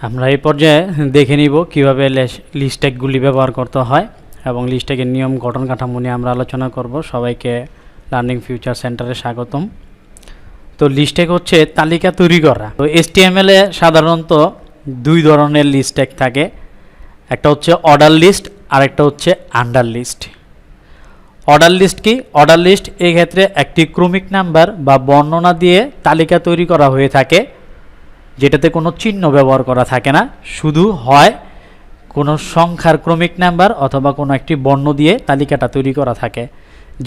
আমরা এই পর্যায়ে দেখে নিব কিভাবে লিস্ট ট্যাগগুলি ব্যবহার করতে হয় এবং লিস্ট ট্যাগের নিয়ম গঠন কাঠামো নিয়ে আমরা আলোচনা করব। সবাইকে লার্নিং ফিউচার সেন্টারে স্বাগতম। তো লিস্ট ট্যাগ হচ্ছে তালিকা তৈরি করা। তো HTML এ সাধারণত দুই ধরনের লিস্ট ট্যাগ থাকে, একটা হচ্ছে অর্ডার লিস্ট আর একটা হচ্ছে আন্ডার লিস্ট। অর্ডার লিস্ট কি? অর্ডার লিস্ট এই ক্ষেত্রে একটি ক্রমিক নাম্বার বা বর্ণনা দিয়ে তালিকা তৈরি করা হয়ে থাকে, যেটাতে কোনো চিহ্ন ব্যবহার করা থাকে না, শুধু হয় কোনো সংখ্যার ক্রমিক নাম্বার অথবা কোনো একটি বর্ণ দিয়ে তালিকাটা তৈরি করা থাকে।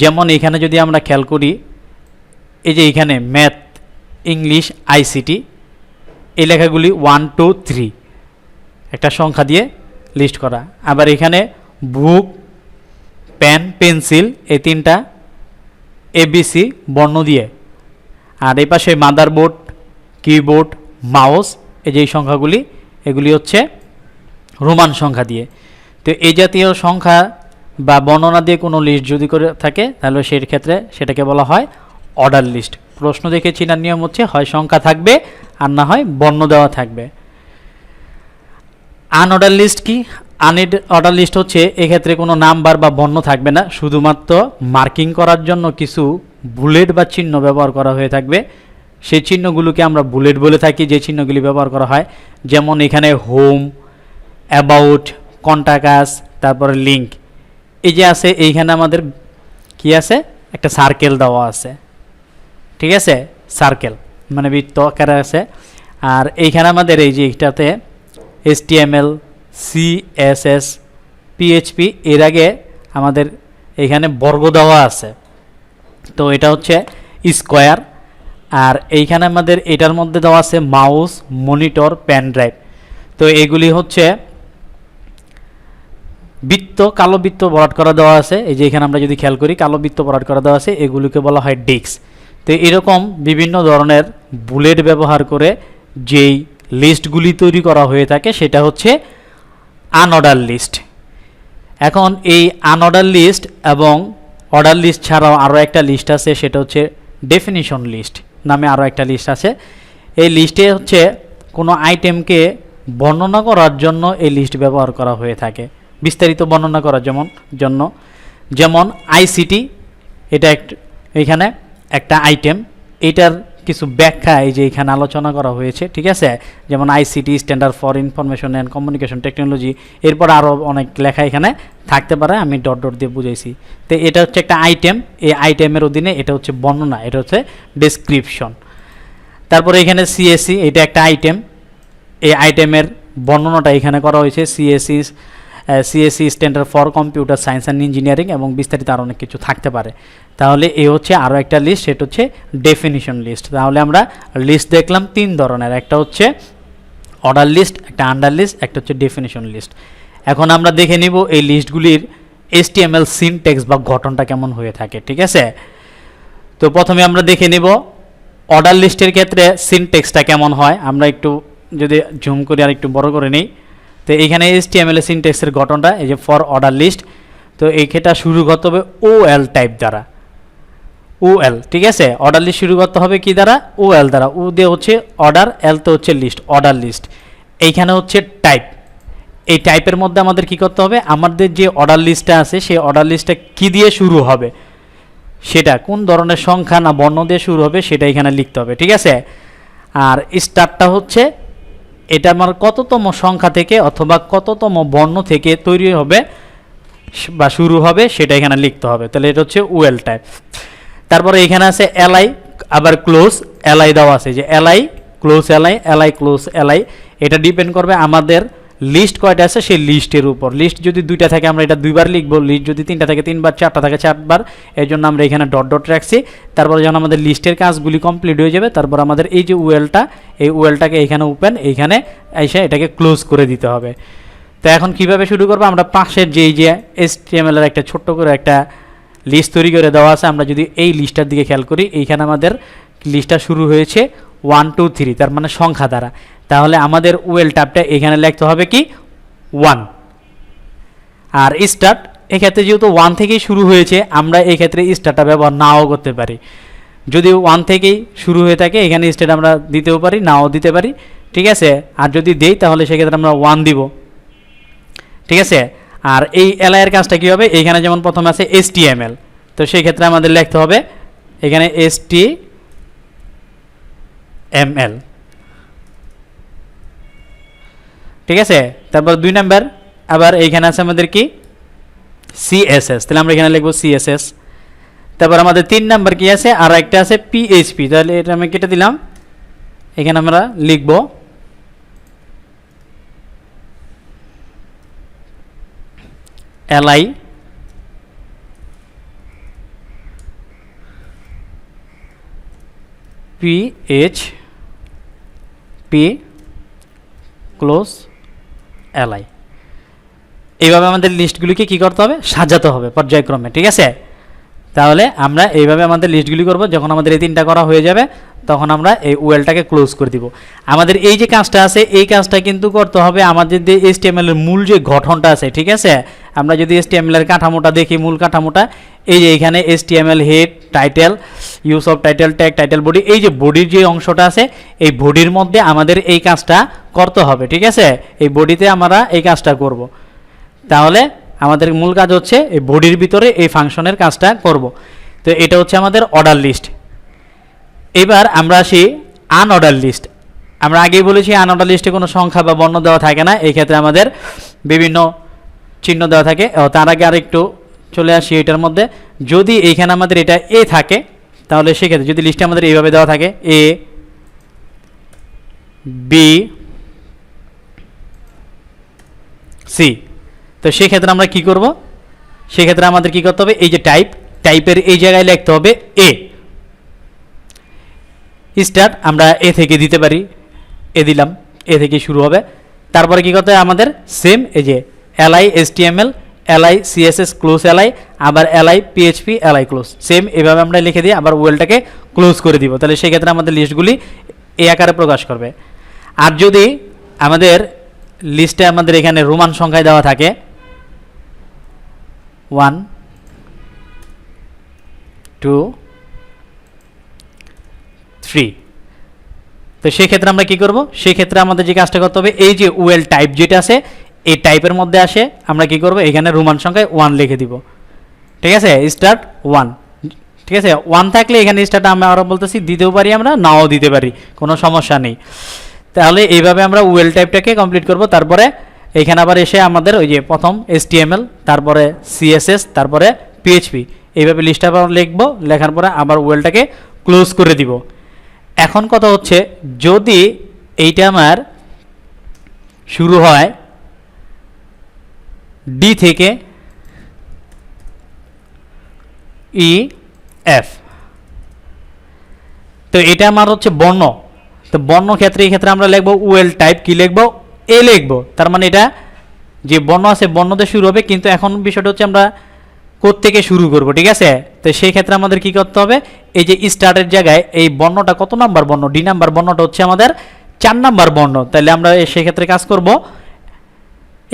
যেমন এখানে যদি আমরা খেয়াল করি, এই যে এখানে ম্যাথ, ইংলিশ, ICT এই লেখাগুলি 1 2 3 একটা সংখ্যা দিয়ে লিস্ট করা। আবার এখানে বুক, পেন, পেন্সিল এই তিনটা ABC বর্ণ দিয়ে। আর এই পাশে মাদারবোর্ড, কিবোর্ড, মাউস এই যে সংখ্যাগুলি, এগুলি হচ্ছে রোমান সংখ্যা দিয়ে। তো এই জাতীয় সংখ্যা বা বর্ণনা দিয়ে কোনো লিস্ট যদি করে থাকে তাহলে সেই ক্ষেত্রে সেটাকে বলা হয় অর্ডার লিস্ট। প্রশ্ন দেখে চেনার নিয়ম হচ্ছে হয় সংখ্যা থাকবে আর না হয় বর্ণ দেওয়া থাকবে। আনঅর্ডার লিস্ট কি? আনঅর্ডার লিস্ট হচ্ছে এক্ষেত্রে কোনো নাম্বার বা বর্ণ থাকবে না, শুধুমাত্র মার্কিং করার জন্য কিছু বুলেট বা চিহ্ন ব্যবহার করা হয়ে থাকবে। সেই চিহ্নগুলোকে আমরা বুলেট বলে থাকি, যে চিহ্নগুলি ব্যবহার করা হয়। যেমন এখানে হোম, অ্যাবাউট, কন্টাক্টাস, তারপরে লিঙ্ক এই যে আছে, এইখানে আমাদের কি আছে, একটা সার্কেল দেওয়া আছে, ঠিক আছে, সার্কেল মানে বৃত্ত আকারে আছে। আর এইখানে আমাদের এই যে এটাতে HTML, CSS, PHP এর আগে আমাদের এখানে বর্গ দেওয়া আছে, তো এটা হচ্ছে স্কোয়ার। আর এইখানে আমাদের এটার মধ্যে দেওয়া আছে মাউস, মনিটর, পেন ড্রাইভ। তো এগুলি হচ্ছে বৃত্ত, কালো বৃত্ত ভরাট করা দেওয়া আছে। এই যে এখানে আমরা যদি খেয়াল করি কালো বৃত্ত ভরাট করা দেওয়া আছে, এগুলিকে বলা হয় ডিস্ক। তো এরকম বিভিন্ন ধরনের বুলেট ব্যবহার করে যেই লিস্টগুলি তৈরি করা হয়ে থাকে সেটা হচ্ছে আনঅর্ডার লিস্ট। এখন এই আনঅর্ডার লিস্ট এবং অর্ডার লিস্ট ছাড়াও আরও একটা লিস্ট আছে, সেটা হচ্ছে ডেফিনিশন লিস্ট নামে আরও একটা লিস্ট আছে। এই লিস্টে হচ্ছে কোনো আইটেমকে বর্ণনা করার জন্য এই লিস্ট ব্যবহার করা হয়ে থাকে, বিস্তারিত বর্ণনা করার যেমন ICT এটা এখানে একটা আইটেম, এটার কিছু ব্যাখ্যা এই যে এখানে আলোচনা করা হয়েছে, ঠিক আছে। যেমন ICT standard for information and communication technology, এরপর আরও অনেক লেখা এখানে থাকতে পারে, আমি ডট ডট দিয়ে বুঝাইছি। তো এটা হচ্ছে একটা আইটেম, এই আইটেমের অধীনে এটা হচ্ছে বর্ণনা, এটা হচ্ছে ডেসক্রিপশন। তারপরে এখানে CSE এটা একটা আইটেম, এই আইটেমের বর্ণনাটা এখানে করা হয়েছে। CSE standard for computer science and engineering এবং বিস্তারিত আরও অনেক কিছু থাকতে পারে। তাহলে এই হচ্ছে আরও একটা লিস্ট, সেটা হচ্ছে ডেফিনিশন লিস্ট। তাহলে আমরা লিস্ট দেখলাম তিন ধরনের, একটা হচ্ছে অর্ডার লিস্ট, একটা আন্ডার লিস্ট, একটা হচ্ছে ডেফিনিশন লিস্ট। এখন আমরা দেখে নিব এই লিস্টগুলির HTML সিনট্যাক্স বা গঠনটা কেমন হয়ে থাকে, ঠিক আছে। তো প্রথমে আমরা দেখে নিব অর্ডার লিস্টের ক্ষেত্রে সিনট্যাক্সটা কেমন হয়। আমরা একটু যদি জুম করে আর একটু বড় করে নিই, তো এইখানে HTML সিনট্যাক্সের গঠনটা এই যে ফর অর্ডার লিস্ট। তো এইটা শুরু করতে হবে OL টাইপ দ্বারা, OL, ঠিক আছে। অর্ডার লিস্ট শুরু করতে হবে কি দ্বারা? OL দ্বারা। ও দিয়ে হচ্ছে অর্ডার, L তো হচ্ছে লিস্ট, অর্ডার লিস্ট। এইখানে হচ্ছে টাইপ, এই টাইপের মধ্যে আমাদের কি করতে হবে, আমাদের যে অর্ডার লিস্টটা আছে সেই অর্ডার লিস্টটা কি দিয়ে শুরু হবে, সেটা কোন ধরনের সংখ্যা না বর্ণ দিয়ে শুরু হবে সেটা এখানে লিখতে হবে, ঠিক আছে। আর স্টার্টটা হচ্ছে এটা আমার কততম সংখ্যা থেকে অথবা কততম বর্ণ থেকে তৈরি হবে বা শুরু হবে সেটা এখানে লিখতে হবে। তাহলে এটা হচ্ছে OL টাইপ। তারপরে এখানে আছে LI, আবার ক্লোজ LI দেওয়া আছে, যে LI close LI, LI close LI। এটা ডিপেন্ড করবে আমাদের লিস্ট কয়টা আছে সেই লিস্টের উপর। লিস্ট যদি দুইটা থাকে আমরা এটা দুইবার লিখবো, লিস্ট যদি তিনটা থাকে তিনবার, চারটা থাকে চারবার, এই জন্য আমরা এখানে ডট ডট রাখছি। তারপর যখন আমাদের লিস্টের কাজগুলি কমপ্লিট হয়ে যাবে, তারপর আমাদের এই যে OLটা, এই OLটাকে এখানে ওপেন, এইখানে এসে এটাকে ক্লোজ করে দিতে হবে। তো এখন কিভাবে শুরু করবো, আমরা পাশের যে HTML এর একটা ছোট্ট করে একটা লিস্ট তৈরি করে দেওয়া আছে, আমরা যদি এই লিস্টটার দিকে খেয়াল করি, এইখানে আমাদের লিস্টটা শুরু হয়েছে 1 2 3 তার মানে সংখ্যা দ্বারা। তাহলে আমাদের OL ট্যাবটা এখানে লিখতে হবে কি 1। আর স্টার্ট এক্ষেত্রে যেহেতু 1 থেকেই শুরু হয়েছে, আমরা এক্ষেত্রে স্টার্টটা ব্যবহার নাও করতে পারি। যদি 1 থেকেই শুরু হয়ে থাকে এখানে স্টার্ট আমরা দিতেও পারি, নাও দিতে পারি। ঠিক আছে, আর যদি দেই তাহলে সেক্ষেত্রে আমরা 1 দিব, ঠিক আছে। আর এই এলআই এর কাজটা কী হবে, এইখানে যেমন প্রথমে আছে HTML, তো সেই ক্ষেত্রে আমাদের লিখতে হবে এখানে HTML, ঠিক আছে। তারপর 2 নাম্বার আবার এইখানে আছে আমাদের কি CSS, তাহলে আমরা এখানে লিখব CSS। তারপর আমাদের 3 নাম্বার কি আছে, আর একটা আছে PHP, তাহলে এটা আমি কেটে দিলাম, এখানে আমরা লিখব LI PHP ক্লোজ LI। এইভাবে আমাদের লিস্টগুলিকে কী করতে হবে, সাজাতে হবে পর্যায়ক্রমে, ঠিক আছে। তাহলে আমরা এইভাবে আমাদের লিস্টগুলি করব, যখন আমাদের এই 3টা করা হয়ে যাবে তখন আমরা এই ওয়েলটাকে ক্লোজ করে দিব। আমাদের এই যে কাজটা আছে এই কাজটা কিন্তু করতে হবে আমাদের যে HTML এর মূল যে গঠনটা আছে, ঠিক আছে। আমরা যদি HTML এর কাঠামোটা দেখি, মূল কাঠামোটা এই যে এখানে HTML head, title, use of title tag, title body, এই যে বডির যে অংশটা আছে এই বডির মধ্যে আমাদের এই কাজটা করতে হবে, ঠিক আছে। এই বডিতে আমরা এই কাজটা করব। তাহলে আমাদের মূল কাজ হচ্ছে এই বডির ভিতরে এই ফাংশনের কাজটা করব। তো এটা হচ্ছে আমাদের অর্ডার লিস্ট। এবার আমরা আসি আনঅর্ডার লিস্ট। আমরা আগেই বলেছি আনঅর্ডার লিস্টে কোনো সংখ্যা বা বর্ণ দেওয়া থাকে না, এই ক্ষেত্রে আমাদের বিভিন্ন চিহ্ন দেওয়া থাকে। তার আগে আরেকটু চলে আসি এটার মধ্যে, যদি এইখানে আমাদের এটা এ থাকে তাহলে সেক্ষেত্রে যদি লিস্টে আমাদের এইভাবে দেওয়া থাকে A B C, তো সেক্ষেত্রে আমরা কি করব, সেক্ষেত্রে আমাদের কি করতে হবে, এই যে টাইপের এই জায়গায় লিখতে হবে A স্টার্ট, আমরা এ থেকে দিতে পারি, এ দিলাম, এ থেকে শুরু হবে। তারপরে কি করতে হবে আমাদের সেম এই যে LI HTML LI CSS close LI, আবার LI PHP LI close, same এভাবে আমরা লিখে দিই, আবার ওয়েলটাকে ক্লোজ করে দিব। তাহলে সেই ক্ষেত্রে আমাদের লিস্টগুলি এই আকারে প্রকাশ করবে। আর যদি আমাদের লিস্টে আমাদের এখানে রোমান সংখ্যায় দেওয়া থাকে 1 2 3, তো সেক্ষেত্রে আমরা কি করব, সেক্ষেত্রে আমাদের যে কাজটা করতে হবে এই যে ওয়েল টাইপ যেটা আছে এই টাইপের মধ্যে আসে আমরা কি করব, এখানে রোমান সংখ্যায় 1 লিখে দিব, ঠিক আছে। স্টার্ট 1, ঠিক আছে। 1 থাকলে এখানে স্টার্ট আমরা আরও বলতেছি দিতেও পারি, আমরা নাও দিতে পারি, কোনো সমস্যা নেই। তাহলে এইভাবে আমরা ওয়েল টাইপটাকে কমপ্লিট করব। তারপরে এখানে আবার এসে আমাদের ওই যে প্রথম HTML, তারপরে CSS, তারপরে PHP, এইভাবে লিস্ট আবার লিখবো, লেখার পরে আবার ওয়েলটাকে ক্লোজ করে দিব। এখন কথা হচ্ছে যদি এইটা আমার শুরু হয় D থেকে EF, তো এটা আমার হচ্ছে বর্ণ, তো বর্ণ ক্ষেত্রে এই ক্ষেত্রে আমরা লিখবো ওয়েল টাইপ কি লিখবো, এ লিখবো। তার মানে এটা যে বর্ণ আছে বর্ণতে শুরু হবে, কিন্তু এখন বিষয়টা হচ্ছে আমরা কোত্থেকে শুরু করব, ঠিক আছে। তো সেই ক্ষেত্রে আমাদের কি করতে হবে, এই যে স্টার্টের জায়গায় এই বর্ণটা কত নাম্বার বর্ণ, D নাম্বার বর্ণটা হচ্ছে আমাদের 4 নাম্বার বর্ণ। তাহলে আমরা সেই ক্ষেত্রে কাজ করব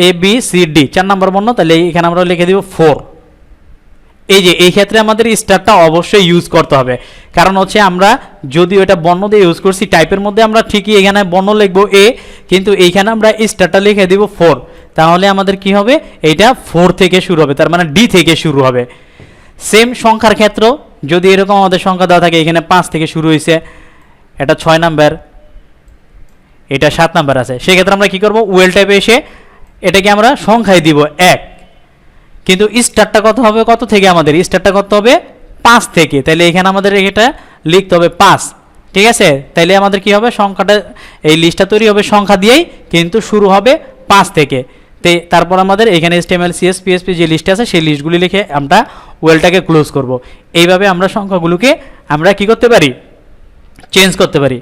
ABCD 4 নাম্বার বর্ণ, তাহলে এখানে আমরা লিখে দিব 4। এই যে এই ক্ষেত্রে আমাদের স্টারটা অবশ্যই ইউজ করতে হবে, কারণ হচ্ছে আমরা যদি ওটা বর্ণ দিয়ে ইউজ করছি টাইপের মধ্যে আমরা ঠিকই এখানে বর্ণ লিখবো A, কিন্তু এইখানে আমরা স্টারটা লিখে দিব 4, তাহলে আমাদের কি হবে, এইটা 4 থেকে শুরু হবে, তার মানে D থেকে শুরু হবে। সেম সংখ্যার ক্ষেত্র যদি এরকম আমাদের সংখ্যা দেওয়া থাকে, এখানে 5 থেকে শুরু হয়েছে, এটা 6 নাম্বার, এটা 7 নাম্বার আছে, সেক্ষেত্রে আমরা কি করব, ওয়েল টাইপে এসে এটাকে আমরা সংখ্যায় দিব 1, কিন্তু স্টারটা কত হবে, কত থেকে আমাদের স্টারটা কত হবে 5 থেকে, তাহলে এখানে আমাদের এটা লিখতে হবে 5, ঠিক আছে। তাইলে আমাদের কি হবে, সংখ্যাটা এই লিস্টটা তৈরি হবে সংখ্যা দিয়েই, কিন্তু শুরু হবে 5 থেকে। তারপর আমাদের এখানে HTML CS PHP যে লিস্ট আছে সেই লিস্টগুলি লিখে আমরা ওয়েলটাকে ক্লোজ করব। এইভাবে আমরা সংখ্যাগুলোকে আমরা কি করতে পারি, চেঞ্জ করতে পারি।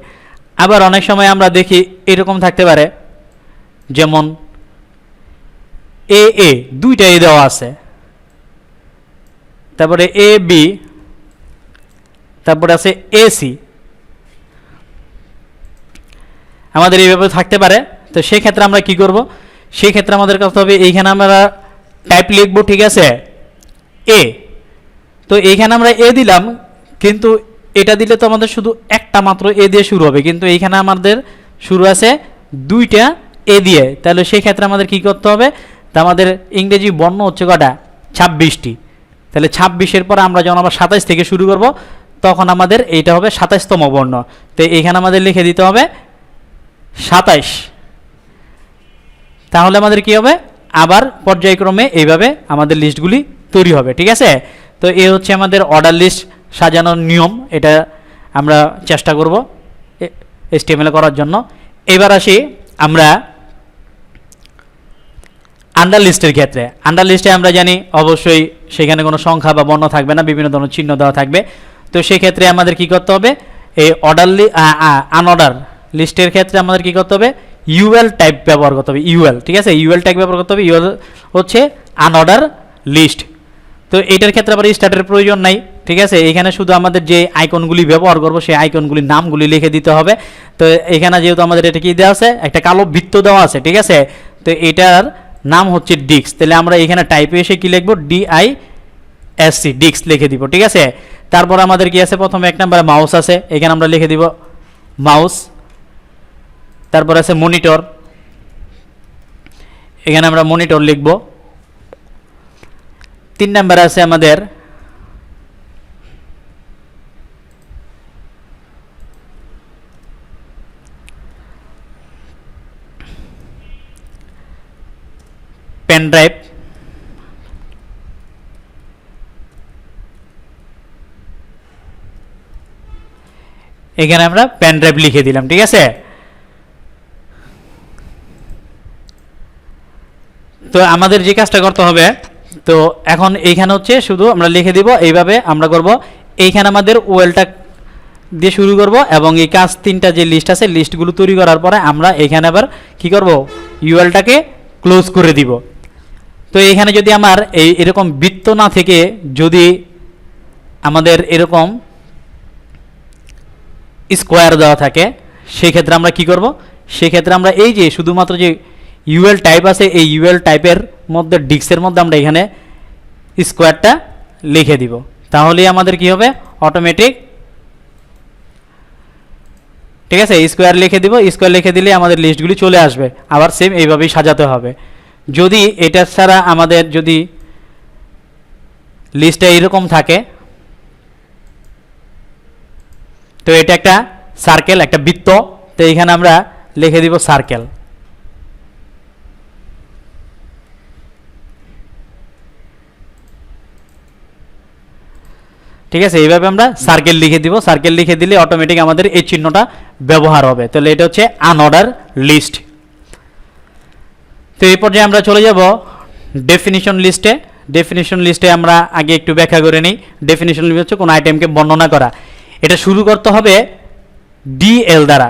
আবার অনেক সময় আমরা দেখি এরকম থাকতে পারে, যেমন AA দুইটা এ দেওয়া আছে, তারপরে AB, তারপরে আছে AC, আমাদের এইভাবে থাকতে পারে। তো সেক্ষেত্রে আমরা কি করব, সেক্ষেত্রে আমাদের কাছে হবে এইখানে আমরা টাইপ লিখবো, ঠিক আছে A, তো এইখানে আমরা A দিলাম, কিন্তু এটা দিলে তো আমাদের শুধু একটা মাত্র A দিয়ে শুরু হবে, কিন্তু এইখানে আমাদের শুরু আছে দুইটা এ দিয়ে, তাহলে সেই ক্ষেত্রে আমাদের কি করতে হবে, তা আমাদের ইংরেজি বর্ণ হচ্ছে কটা, 26টি। তাহলে 26-এর পর আমরা যখন আবার 27 থেকে শুরু করব তখন আমাদের এইটা হবে 27তম বর্ণ। তো এখানে আমাদের লিখে দিতে হবে 27। তাহলে আমাদের কি হবে, আবার পর্যায়ক্রমে এইভাবে আমাদের লিস্টগুলি তৈরি হবে। ঠিক আছে, তো এই হচ্ছে আমাদের অর্ডার লিস্ট সাজানোর নিয়ম। এটা আমরা চেষ্টা করব HTML করার জন্য। এবার আসি আমরা আন্ডার লিস্টের ক্ষেত্রে। আন্ডার লিস্টে আমরা জানি অবশ্যই সেখানে কোনো সংখ্যা বা বর্ণ থাকবে না, বিভিন্ন ধরনের চিহ্ন দেওয়া থাকবে। তো সেই ক্ষেত্রে আমাদের কি করতে হবে, এই আনঅর্ডার লিস্টের ক্ষেত্রে আমাদের কি করতে হবে, ইউএল টাইপ ব্যবহার করতে হবে। ইউএল, ঠিক আছে, ইউএল টাইপ ব্যবহার করতে হবে। ইউএল হচ্ছে আনঅর্ডার লিস্ট। তো এটার ক্ষেত্রে আবার স্টার্টের প্রয়োজন নাই। ঠিক আছে, এখানে শুধু আমাদের যে আইকনগুলি ব্যবহার করব সেই আইকনগুলির নামগুলি লিখে দিতে হবে। তো এখানে যেহেতু আমাদের এটা কি দেওয়া আছে, একটা কালো বৃত্ত দেওয়া আছে। ঠিক আছে, তো এটার নাম হচ্ছে ডিক্স। তাহলে আমরা এখানে টাইপে এসে কি লিখবো, DISC, ডিক্স লিখে দিব। ঠিক আছে, তারপর আমাদের কি আছে, প্রথমে 1 নম্বরে মাউস আছে, এখানে আমরা লিখে দিব মাউস। তারপর আছে মনিটর, এখানে আমরা মনিটর লিখব। 3 নম্বরে আছে আমাদের পেন ড্রাইভ, এখানে আমরা পেন ড্রাইভ লিখে দিলাম। ঠিক আছে, তো আমাদের যে কাজটা করতে হবে, তো এখন এইখানে হচ্ছে শুধু আমরা লিখে দিব, এইভাবে আমরা করব। এইখানে আমাদের ওয়েলটা দিয়ে শুরু করব এবং এই কাজ 3টা যে লিস্ট আছে, লিস্টগুলো তৈরি করার পরে আমরা এখানে আবার কি করব, ইউএলটাকে ক্লোজ করে দিব। তো এখানে যদি আমার এরকম বৃত্ত না থেকে যদি আমাদের এরকম স্কোয়ার দেওয়া থাকে, সেক্ষেত্রে আমরা কি করব, সেক্ষেত্রে আমরা এই যে শুধুমাত্র যে ইউএল টাইপ আছে, এই ইউএল টাইপের মধ্যে ডিক্সের মধ্যে আমরা এখানে স্কোয়ারটা লিখে দিব। তাহলেই আমাদের কি হবে, অটোমেটিক। ঠিক আছে, স্কোয়ার লিখে দিব। স্কোয়ার লিখে দিলে আমাদের লিস্টগুলি চলে আসবে। আবার সেম এইভাবেই সাজাতে হবে। যদি এটা ছাড়া আমাদের যদি লিস্টে এরকম থাকে, তো এটা একটা সার্কেল, একটা বৃত্ত। তো এখানে আমরা লিখে দিব সার্কেল। ঠিক আছে, এইভাবে আমরা সার্কেল লিখে দিব। সার্কেল লিখে দিলে অটোমেটিক আমাদের এই চিহ্নটা ব্যবহার হবে। তাহলে এটা হচ্ছে আনঅর্ডার লিস্ট। তো এই পর্যায়ে আমরা চলে যাব ডেফিনিশন লিস্টে। ডেফিনিশন লিস্টে আমরা আগে একটু ব্যাখ্যা করে নিই। ডেফিনিশন লিস্ট হচ্ছে কোনো আইটেমকে বর্ণনা করা। এটা শুরু করতে হবে ডিএল দ্বারা,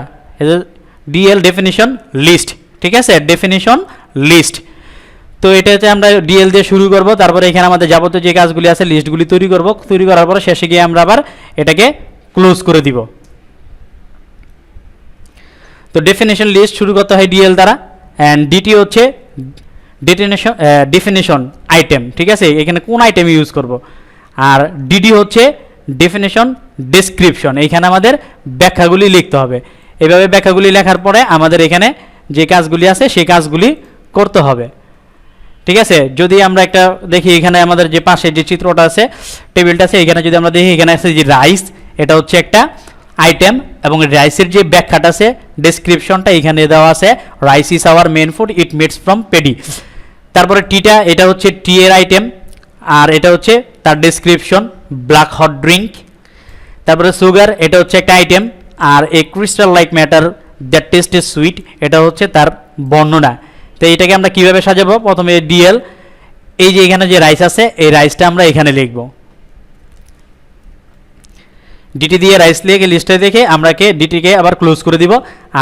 ডিএল ডেফিনিশন লিস্ট। ঠিক আছে, ডেফিনিশন লিস্ট। তো এটা হচ্ছে আমরা ডিএল দিয়ে শুরু করব। তারপরে এখানে আমাদের যাবতীয় যে কাজগুলি আছে লিস্টগুলি তৈরি করব। তৈরি করার পরে শেষে গিয়ে আমরা আবার এটাকে ক্লোজ করে দিব। তো ডেফিনিশন লিস্ট শুরু করতে হয় ডিএল দ্বারা। অ্যান্ড ডিটি হচ্ছে ডেফিনিশন আইটেম। ঠিক আছে, এখানে কোন আইটেম ইউজ করব। আর ডিডি হচ্ছে ডেফিনিশন ডেসক্রিপশন, এইখানে আমাদের ব্যাখ্যাগুলি লিখতে হবে। এইভাবে ব্যাখ্যাগুলি লেখার পরে আমাদের এখানে যে কাজগুলি আছে সেই কাজগুলি করতে হবে। ঠিক আছে, যদি আমরা একটা দেখি এখানে আমাদের যে পাশে যে চিত্রটা আছে, টেবিলটা আছে, এখানে যদি আমরা দেখি এখানে আছে যে রাইস, এটা হচ্ছে একটা আইটেম এবং রাইসের যে ব্যাখ্যাটা আছে ডেসক্রিপশনটা এখানে দেওয়া আছে, rice is our main food, it made from paddy. তারপরে টিটা, এটা হচ্ছে টি এর আইটেম আর এটা হচ্ছে তার ডেসক্রিপশন, ব্ল্যাক হট ড্রিঙ্ক। তারপরে সুগার, এটা হচ্ছে একটা আইটেম আর a crystal like matter that taste is sweet, এটা হচ্ছে তার বর্ণনা। তো এটাকে আমরা কিভাবে সাজাবো, প্রথমে ডিএল, এই যে এখানে যে রাইস আছে এই রাইসটা আমরা এখানে লিখব। ডিটি দিয়ে রাইস লিখে লিস্টে দেখে আমরা ডিটিকে আবার ক্লোজ করে দিব।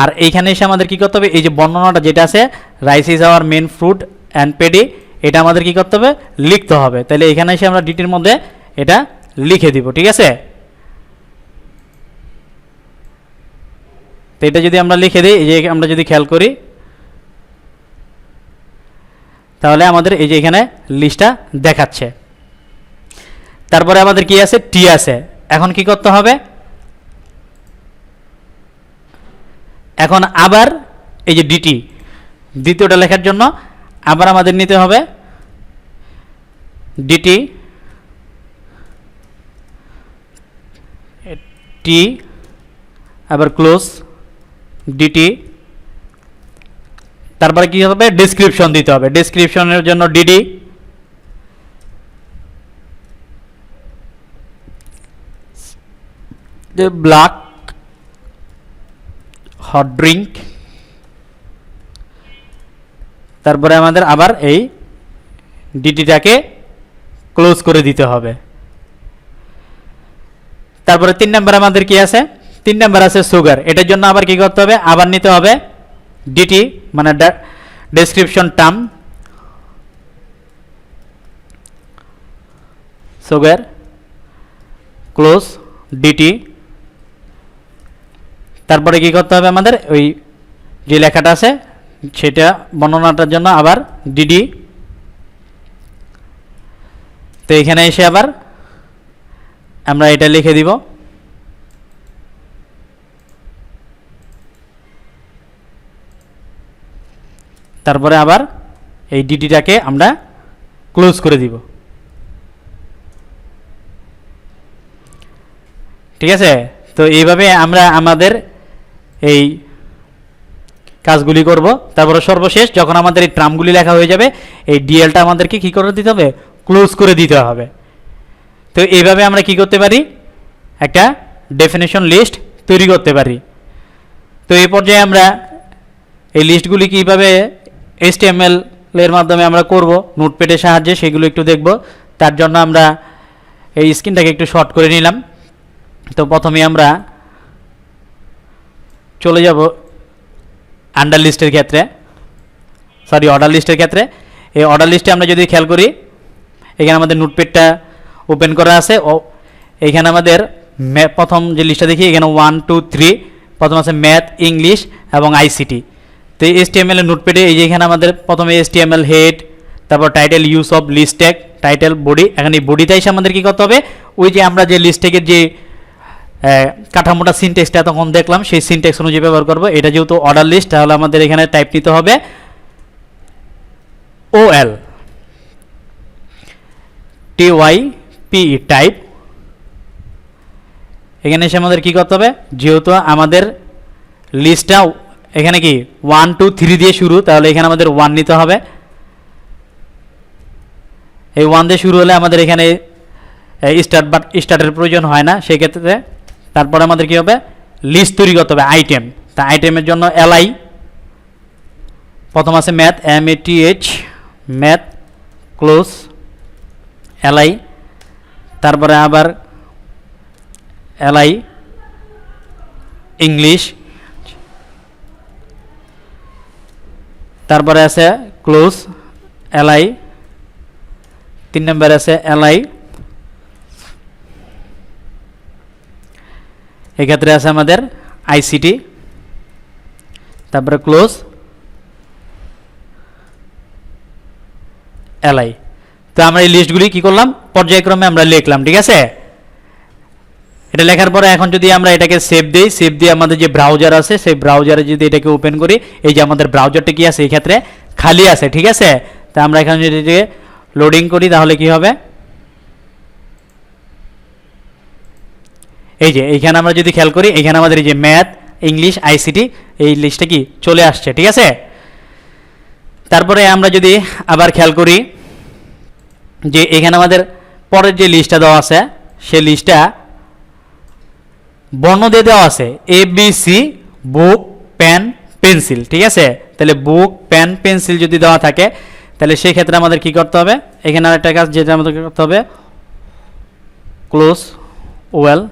আর এইখানে এসে আমাদের কি করতে হবে, এই যে বর্ণনাটা যেটা আছে rice is our main fruit and paddy, এটা আমাদের কি করতে হবে, লিখতে হবে। তাহলে এখানে এসে আমরা ডিটির মধ্যে এটা লিখে দিব। ঠিক আছে, তো এটা যদি আমরা লিখে দিই, এই যে আমরা যদি খেয়াল করি তাহলে আমাদের এই যে এখানে লিস্টটা দেখাচ্ছে। তারপরে আমাদের কি আছে, টি আছে। এখন কি করতে হবে, এখন আবার এই যে ডিটি দ্বিতীয়টা লেখার জন্য আবার আমাদের নিতে হবে ডিটি টি আবার ক্লোজ ডিটি, তারপরে কি হবে ডেসক্রিপশন দিতে হবে, ডেসক্রিপশনের জন্য ডিডি, ব্ল্যাক হট ড্রিঙ্ক, তারপরে আমাদের আবার এই ডিটিটাকে ক্লোজ করে দিতে হবে। তারপরে 3 নাম্বার আমাদের কি আছে, 3 নাম্বার আছে সুগার, এটার জন্য আবার কি করতে হবে, আবার নিতে হবে ডিটি মানে description term sugar close DT, তারপরে কি করতে হবে আমাদের ওই যে লেখাটা আছে সেটা বর্ণনাটার জন্য আবার ডিডি। তো এখানে এসে আবার আমরা এটা লিখে দিব, তারপরে আবার এই ডিটিটাকে আমরা ক্লোজ করে দিব। ঠিক আছে, তো এইভাবে আমরা আমাদের এই কাজগুলি করব। তারপরে সর্বশেষ যখন আমাদের এই ট্রামগুলি লেখা হয়ে যাবে এই ডিএলটা আমাদেরকে কি করে দিতে হবে, ক্লোজ করে দিতে হবে। তো এইভাবে আমরা কি করতে পারি, একটা ডেফিনেশন লিস্ট তৈরি করতে পারি। তো এই পর্যায়ে আমরা এই লিস্টগুলি কীভাবে HTML এর মাধ্যমে আমরা করব নোটপ্যাডের সাহায্যে সেগুলো একটু দেখব। তার জন্য আমরা এই স্ক্রিনটাকে একটু শর্ট করে নিলাম। তো প্রথমে আমরা চলে যাব আন্ডার লিস্টের ক্ষেত্রে, সরি অর্ডার লিস্টের ক্ষেত্রে। এই অর্ডার লিস্টে আমরা যদি খেয়াল করি এখানে আমাদের নোটপ্যাডটা ওপেন করা আছে, ও এখানে আমাদের প্রথম যে লিস্টটা দেখি এখানে 1 2 3 প্রথম আছে ম্যাথ, ইংলিশ এবং ICT। তো এই HTML এর নোটপ্যাডে এই যে এখানে আমাদের প্রথমে HTML হেড, তারপর title use of list tag, title body. এখন এই বডিতে এসে আমাদের কি করতে হবে, ওই যে আমরা যে লিস্ট ট্যাগের যে কাঠামোটা সিনটেক্সটা তখন দেখলাম সেই সিনটেক্স অনুযায়ী ব্যবহার করবো। এটা যেহেতু অর্ডার লিস্ট তাহলে আমাদের এখানে টাইপ নিতে হবে OL TYPE টাইপ। এখানে এসে আমাদের কি করতে হবে, যেহেতু আমাদের লিস্টটা এখানে কি 1 2 3 দিয়ে শুরু, তাহলে এখানে আমাদের 1 নিতে হবে। এই 1 দিয়ে শুরু হলে আমাদের এখানে স্টার্টের প্রয়োজন হয় না সেক্ষেত্রে। তারপরে আমাদের কি হবে, লিস্ট তৈরি করতে হবে আইটেম। তা আইটেমের জন্য LI, প্রথম আছে math MATH math close LI, তারপরে আবার LI ইংলিশ, তারপরে আছে ক্লোজ LI, 3 নম্বর আছে LI, এক্ষেত্রে আছে আমাদের ICT, তারপরে ক্লোজ LI। তো আমরা এই লিস্টগুলি কি করলাম, পর্যায়ক্রমে আমরা লিখলাম। ঠিক আছে, এটা লেখার পরে এখন যদি আমরা এটাকে সেভ দিই, সেভ দিয়ে আমাদের যে ব্রাউজার আছে সেই ব্রাউজারে যদি এটাকে ওপেন করি, এই যে আমাদের ব্রাউজারটা কি আছে এই ক্ষেত্রে খালি আছে। ঠিক আছে, তা আমরা এখানে যদি লোডিং করি তাহলে কি হবে, এই যে এইখানে আমরা যদি খেয়াল করি এখানে আমাদের এই যে ম্যাথ, ইংলিশ, ICT এই লিস্টটা কি চলে আসছে। ঠিক আছে, তারপরে আমরা যদি আবার খেয়াল করি যে এখানে আমাদের পরের যে লিস্টটা দেওয়া আছে সেই লিস্টটা বর্ণ দিয়ে দেওয়া আছে ABC বুক পেন পেন্সিল। ঠিক আছে, তাহলে বুক পেন পেন্সিল যদি দেওয়া থাকে তাহলে সেই ক্ষেত্রে আমাদের কি করতে হবে, এখানে আরেকটা কাজ যেটা আমাদের করতে হবে ক্লোজ OL,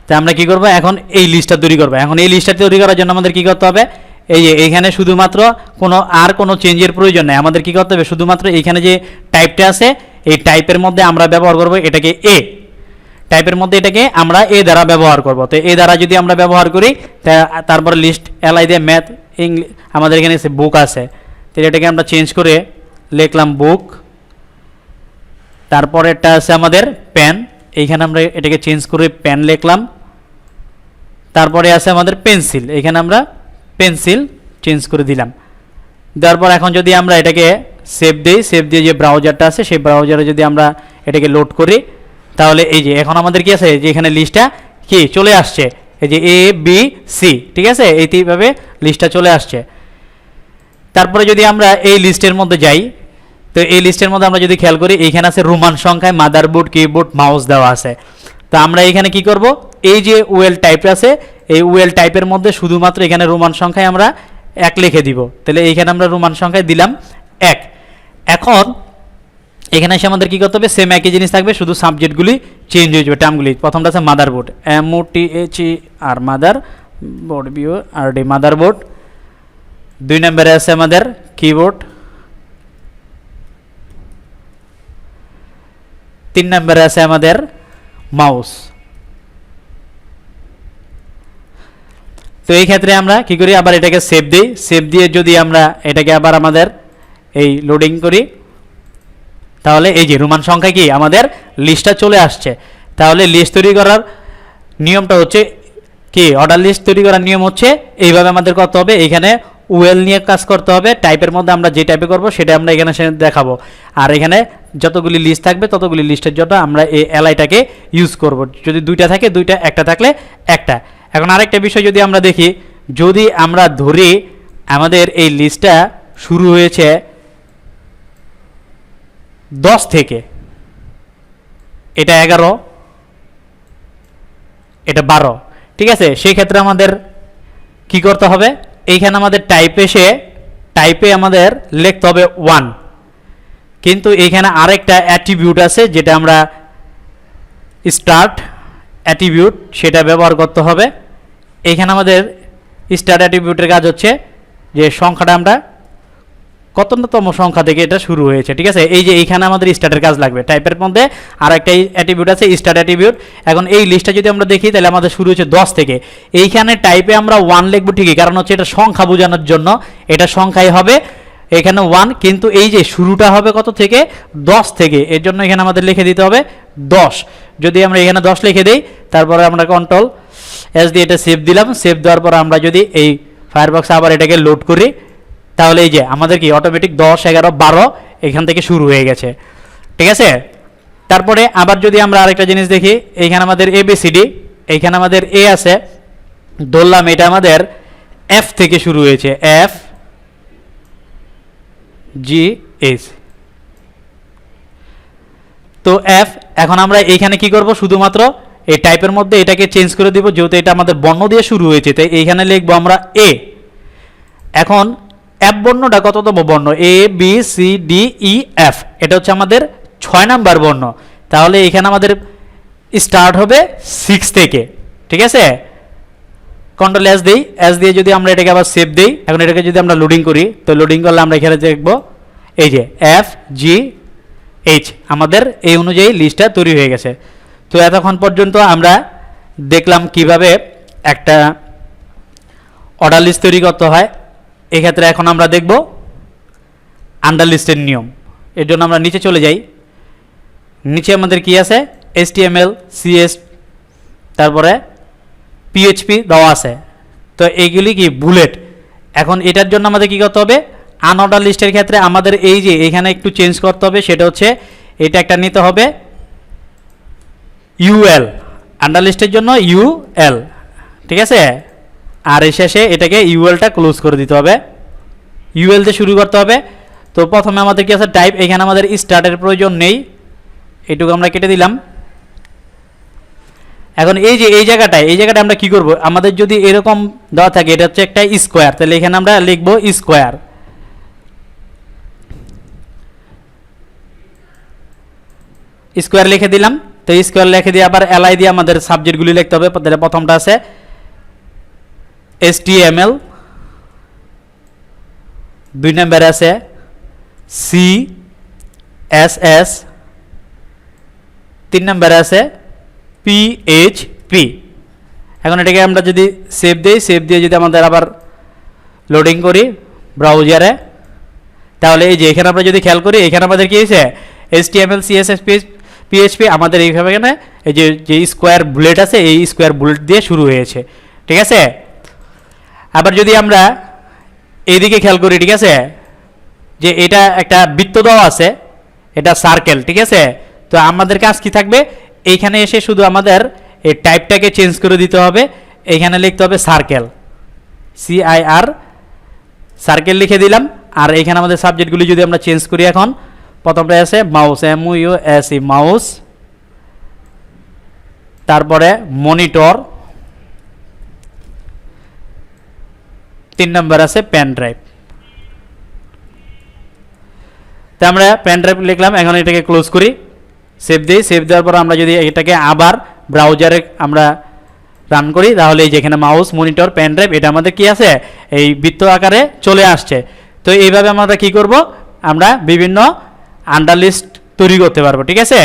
তা আমরা কি করব, এখন এই লিস্টটা তৈরি করব। এখন এই লিস্টটা তৈরি করার জন্য আমাদের কি করতে হবে, এই যে এইখানে শুধুমাত্র কোনো চেঞ্জের প্রয়োজন নেই। আমাদের কি করতে হবে, শুধুমাত্র এইখানে যে টাইপটা আছে এই টাইপের মধ্যে আমরা ব্যবহার করব এটাকে A, টাইপের মধ্যে এটাকে আমরা A দ্বারা ব্যবহার করব। তো A দ্বারা যদি আমরা ব্যবহার করি তারপর লিস্ট LI দিয়ে ম্যাথ ইংলিশ, আমাদের এখানে বুক আছে, তো এটাকে আমরা চেঞ্জ করে লিখলাম বুক, তারপরেরটা আছে আমাদের পেন, এইখানে আমরা এটাকে চেঞ্জ করে পেন লিখলাম। তারপরে আছে আমাদের পেন্সিল, এখানে আমরা পেন্সিল চেঞ্জ করে দিলাম। দেওয়ার পর এখন যদি আমরা এটাকে সেভ দিই, সেভ দিয়ে যে ব্রাউজারটা আছে সেই ব্রাউজারে যদি আমরা এটাকে লোড করি, তাহলে এই যে এখন আমাদের কি আছে যে এখানে লিস্টটা কি চলে আসছে, এই যে এ বি সি, ঠিক আছে, এইভাবে লিস্টটা চলে আসছে। তারপরে যদি আমরা এই লিস্টের মধ্যে যাই, তো এই লিস্টের মধ্যে আমরা যদি খেয়াল করি এইখানে আছে রোমান সংখ্যায় মাদারবোর্ড, কিবোর্ড, মাউস দেওয়া আছে। তো আমরা এখানে কি করব, এই যে ওয়েল টাইপ আছে এই ওয়েল টাইপের মধ্যে শুধুমাত্র এখানে রোমান সংখ্যায় আমরা 1 লিখে দিব। তাহলে এইখানে আমরা রোমান সংখ্যায় দিলাম 1। এখন এখানে এসে আমাদের কি করতে হবে, সেম একই জিনিস থাকবে, শুধু সাবজেক্টগুলি চেঞ্জ হয়ে যাবে, টার্মগুলি। প্রথমটা আছে motherboard, MOTHER mother board, BORD motherboard. 2 নম্বরে আছে আমাদের কিবোর্ড, 3 নম্বরে আছে আমাদের মাউস। তো এই ক্ষেত্রে আমরা কি করি, আবার এটাকে সেভ দিই, সেভ দিয়ে যদি আমরা এটাকে আবার আমাদের এই লোডিং করি, তাহলে এই যে রোমান সংখ্যা কি আমাদের লিস্টটা চলে আসছে। তাহলে লিস্ট তৈরি করার নিয়মটা হচ্ছে কি, অর্ডার লিস্ট তৈরি করার নিয়ম হচ্ছে এইভাবে আমাদের করতে হবে। এখানে ওয়েল নিয়ে কাজ করতে হবে, টাইপের মধ্যে আমরা যে টাইপে করব সেটা আমরা এখানে দেখাবো। আর এখানে যতগুলি লিস্ট থাকবে ততগুলি লিস্টের জন্য আমরা এই এলআইটাকে ইউজ করব। যদি 2টা থাকে 2টা, 1টা থাকলে 1টা। এখন আরেকটা বিষয় যদি আমরা দেখি, যদি আমরা ধরি আমাদের এই লিস্টটা শুরু হয়েছে 10 থেকে, এটা 11, এটা 12, ঠিক আছে, সেই ক্ষেত্রে আমাদের কি করতে হবে, এইখানে আমাদের টাইপে আমাদের লিখতে হবে 1, কিন্তু এইখানে আরেকটা অ্যাট্রিবিউট আছে যেটা আমরা স্টার্ট অ্যাট্রিবিউট, সেটা ব্যবহার করতে হবে। এইখানে আমাদের স্টার্ট অ্যাট্রিবিউটের কাজ হচ্ছে যে সংখ্যাটা আমরা কততম সংখ্যা থেকে এটা শুরু হয়েছে, ঠিক আছে, এই যে এইখানে আমাদের স্টার্টের কাজ লাগবে। টাইপের মধ্যে আর একটা অ্যাট্রিবিউট আছে স্টার্ট অ্যাট্রিবিউট। এখন এই লিস্টটা যদি আমরা দেখি তাহলে আমাদের শুরু হচ্ছে 10 থেকে। এইখানে টাইপে আমরা 1 লিখবো ঠিকই, কারণ হচ্ছে এটা সংখ্যা বোঝানোর জন্য, এটা সংখ্যাই হবে এখানে 1, কিন্তু এই যে শুরুটা হবে কত থেকে, 10 থেকে, এর জন্য এখানে আমাদের লিখে দিতে হবে 10। যদি আমরা এখানে 10 লিখে দিই, তারপরে আমরা Ctrl+S দিয়ে এটা সেভ দিলাম। সেভ দেওয়ার পর আমরা যদি এই ফায়ারবক্সে আবার এটাকে লোড করি, তাহলে এই যে আমাদের কি অটোমেটিক 10, 11, 12 এখান থেকে শুরু হয়ে গেছে, ঠিক আছে। তারপরে আবার যদি আমরা আরেকটা জিনিস দেখি, এইখানে আমাদের ABCD, এইখানে আমাদের এ আছে, ধরলাম এটা আমাদের F থেকে শুরু হয়েছে, FGH। তো F, এখন আমরা এইখানে কি করব, শুধুমাত্র এই টাইপের মধ্যে এটাকে চেঞ্জ করে দিব, যেহেতু এটা আমাদের বর্ণ দিয়ে শুরু হয়েছে, তাই এইখানে লিখবো আমরা A। এখন F বর্ণটা কততম বর্ণ, ABCDEF, এটা হচ্ছে আমাদের 6 নাম্বার বর্ণ। তাহলে এখানে আমাদের স্টার্ট হবে 6 থেকে, ঠিক আছে। Ctrl+S দিই, S দিয়ে যদি আমরা এটাকে আবার সেভ দিই, এখন এটাকে যদি আমরা লোডিং করি, তো লোডিং করলে আমরা এখানে দেখবো এই যে FGH, আমাদের এই অনুযায়ী লিস্টটা তৈরি হয়ে গেছে। তো এতক্ষণ পর্যন্ত আমরা দেখলাম কিভাবে একটা অর্ডার লিস্ট তৈরি করতে হয়। এক্ষেত্রে এখন আমরা দেখব আন্ডার লিস্টের নিয়ম। এর জন্য আমরা নিচে চলে যাই। নিচে আমাদের কি আছে, HTML, CS, তারপরে PHP দেওয়া আছে। তো এইগুলি কি বুলেট। এখন এটার জন্য আমাদের কি করতে হবে, আনঅর্ডার লিস্টের ক্ষেত্রে আমাদের এই যে এখানে একটু চেঞ্জ করতে হবে, সেটা হচ্ছে এটা একটা নিতে হবে UL, আন্ডার লিস্টের জন্য UL, ঠিক আছে। আর এই শেষে এটাকে ULটা ক্লোজ করে দিতে হবে, UL দিয়ে শুরু করতে হবে। তো প্রথমে আমাদের কি আছে টাইপ, এখানে আমাদের স্টার্টের প্রয়োজন নেই, এইটুকু আমরা কেটে দিলাম। এখন এই যে এই জায়গাটায় আমরা কি করব, আমাদের যদি এরকম দেওয়া থাকে, এটা হচ্ছে একটা স্কোয়ার, তাহলে এখানে আমরা লিখবো স্কোয়ার। স্কোয়ার লিখে দিলাম। তো স্কোয়ার লিখে দিয়ে আবার এলআই দিয়ে আমাদের সাবজেক্টগুলি লিখতে হবে। প্রথমটা আছে HTML, 2 নম্বরে আছে CSS, 3 নম্বরে আছে PHP। এখন এটাকে আমরা যদি সেভ দিই, সেভ দিয়ে যদি আমাদের আবার লোডিং করি ব্রাউজারে, তাহলে এই যে এখানে আমরা যদি খেয়াল করি, এখানে আমাদের কি হয়েছে, HTML CSS PHP আমাদের এইভাবে এখানে এই যে স্কোয়ার বুলেট আছে, এই স্কোয়ার বুলেট দিয়ে শুরু হয়েছে, ঠিক আছে। আবার যদি আমরা এইদিকে খেয়াল করি, ঠিক আছে, যে এটা একটা বৃত্ত দেওয়া আছে, এটা সার্কেল, ঠিক আছে। তো আমাদের কাজ কি থাকবে, এইখানে এসে শুধু আমাদের এই টাইপটাকে চেঞ্জ করে দিতে হবে, এইখানে লিখতে হবে সার্কেল, CIR, সার্কেল লিখে দিলাম। আর এইখানে আমাদের সাবজেক্টগুলি যদি আমরা চেঞ্জ করি, এখন প্রথমটা আছে মাউস, MOUSE, মাউস, তারপরে মনিটর, 3 নম্বর আছে পেন ড্রাইভ। তো আমরা পেন ড্রাইভ লিখলাম, এখন এটাকে ক্লোজ করি, সেভ দিই। সেভ দেওয়ার পর আমরা যদি এটাকে আবার ব্রাউজারে আমরা রান করি, তাহলে এই যেখানে মাউস, মনিটর, পেন ড্রাইভ, এটা আমাদের কি আছে, এই বৃত্ত আকারে চলে আসছে। তো এইভাবে আমরা কি করব, আমরা বিভিন্ন আন্ডারলিস্ট তৈরি করতে পারবো, ঠিক আছে।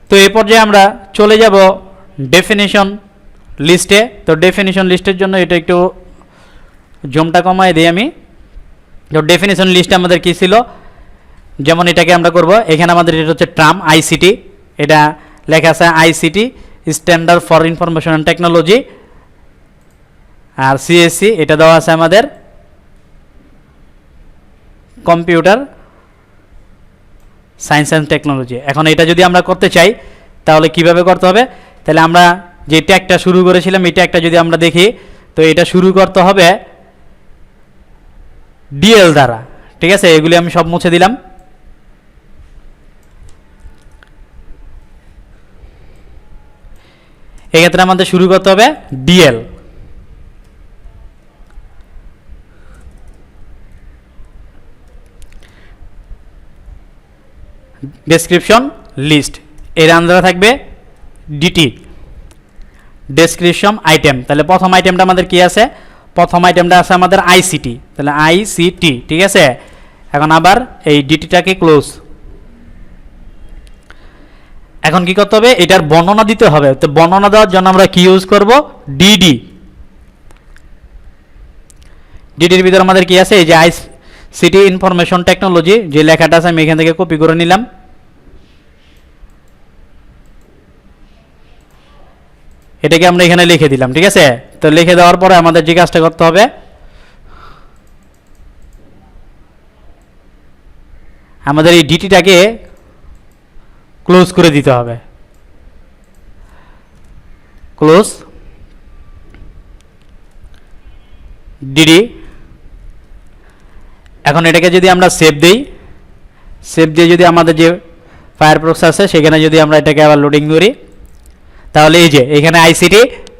তো এই পর্যায়ে আমরা চলে যাব ডেফিনিশন লিস্টে। তো ডেফিনিশন লিস্টের জন্য এটা একটু জুমটা কমায় দিই আমি। তো ডেফিনিশন লিস্টে আমাদের কি ছিল, যেমন এটাকে আমরা করব, এখানে আমাদের এটা হচ্ছে ট্রাম, ICT, এটা লেখা আছে ICT standard for information and technology. আর CSC এটা দেওয়া আছে আমাদের কম্পিউটার সায়েন্স অ্যান্ড টেকনোলজি। এখন এটা যদি আমরা করতে চাই, তাহলে কিভাবে করতে হবে, তাহলে আমরা যে ট্যাগটা শুরু করেছিলাম, এই ট্যাগটা যদি আমরা দেখি, তো এটা শুরু করতে হবে DL দ্বারা, ঠিক আছে। এগুলি আমি সব মুছে দিলাম। এক্ষেত্রে আমাদের শুরু করতে হবে DL। ডেসক্রিপশন লিস্ট, এর আন্ডারে থাকবে DT, ডেসক্রিপশন আইটেম। তাহলে প্রথম আইটেমটা আমাদের কি আছে, প্রথম আইটেমটা আছে আমাদের ICT, তাহলে ICT, ঠিক আছে। এখন আবার এই DTটাকে ক্লোজ। এখন কি করতে হবে, এটার বর্ণনা দিতে হবে। তো বর্ণনা দেওয়ার জন্য আমরা কি ইউজ করব, DD। DDর ভিতরে আমাদের কি আছে, এই যে ICT ইনফরমেশন টেকনোলজি, যে লেখাটা আছে আমি এখান থেকে কপি করে নিলাম। এটাকে আমরা এখানে লিখে দিলাম, ঠিক আছে। তো লিখে দেওয়ার পরে আমাদের যে কাজটা করতে হবে, আমাদের এই DTটাকে ক্লোজ করে দিতে হবে, ক্লোজ DD। এখন এটাকে যদি আমরা সেভ দিই, সেভ দিয়ে যদি আমাদের যে ফায়ারফক্স আছে সেখানে যদি আমরা এটাকে আবার লোডিং করি, তাহলে এই যে এখানে ICT,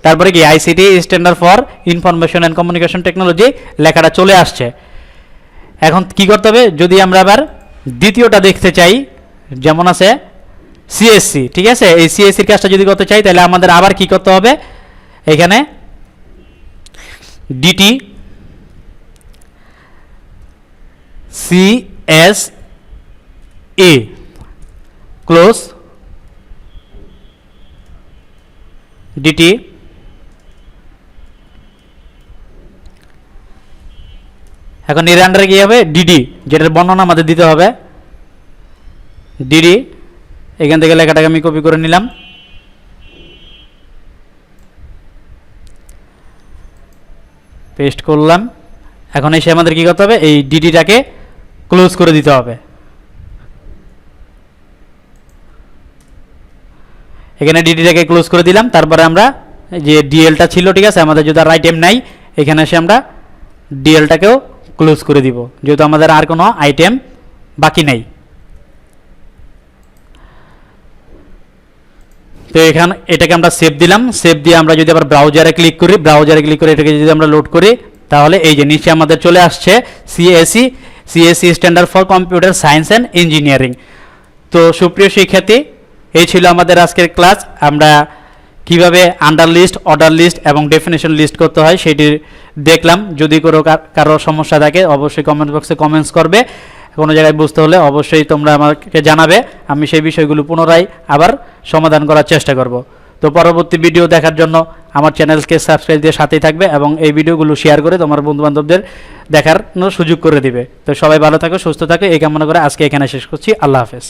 তারপরে কি ICT standard for information and communication technology লেখাটা চলে আসছে। এখন কি করতে হবে, যদি আমরা আবার দ্বিতীয়টা দেখতে চাই, যেমন আছে CSC, ঠিক আছে। এই CSCর কাজটা যদি করতে চাই, তাহলে আমাদের আবার কি করতে হবে, এখানে DT CSE ক্লোজ DT। এখন এর আন্ডারে কি হবে, DD, যেটার বর্ণনা আমাদের দিতে হবে, DD। এখান থেকে লেখাটাকে আমি কপি করে নিলাম, পেস্ট করলাম। এখন এসে আমাদের কি করতে হবে, এই DDটাকে ক্লোজ করে দিতে হবে। এখানে DDটাকে ক্লোজ করে দিলাম। তারপরে আমরা যে DLটা ছিল, ঠিক আছে, আমাদের যদি আর আইটেম নাই, এখানে এসে আমরা DLটাকেও ক্লোজ করে দিব, যেহেতু আমাদের আর কোনো আইটেম বাকি নেই। তো এখানে এটাকে আমরা সেভ দিলাম। সেভ দিয়ে আমরা যদি আবার ব্রাউজারে ক্লিক করি, ব্রাউজারে ক্লিক করে এটাকে যদি আমরা লোড করি, তাহলে এই যে নিচে আমাদের চলে আসছে CSE standard for computer science and engineering. তো সুপ্রিয় শিক্ষার্থী, এই ছিল আমাদের আজকের ক্লাস। আমরা কিভাবে আন্ডার লিস্ট, অর্ডার লিস্ট এবং ডেফিনেশন লিস্ট করতে হয় সেটি দেখলাম। যদি কারো সমস্যা থাকে অবশ্যই কমেন্ট বক্সে কমেন্টস করবে। কোনো জায়গায় বুঝতে হলে অবশ্যই তোমরা আমাকে জানাবে, আমি সেই বিষয়গুলো পুনরায় আবার সমাধান করার চেষ্টা করব। তো পরবর্তী ভিডিও দেখার জন্য আমার চ্যানেলকে সাবস্ক্রাইব দিয়ে সাথেই থাকবে এবং এই ভিডিওগুলো শেয়ার করে তোমার বন্ধুবান্ধবদের দেখার সুযোগ করে দিবে। তো সবাই ভালো থাকো, সুস্থ থাকো, এই কামনা করে আজকে এখানে শেষ করছি। আল্লাহ হাফেজ।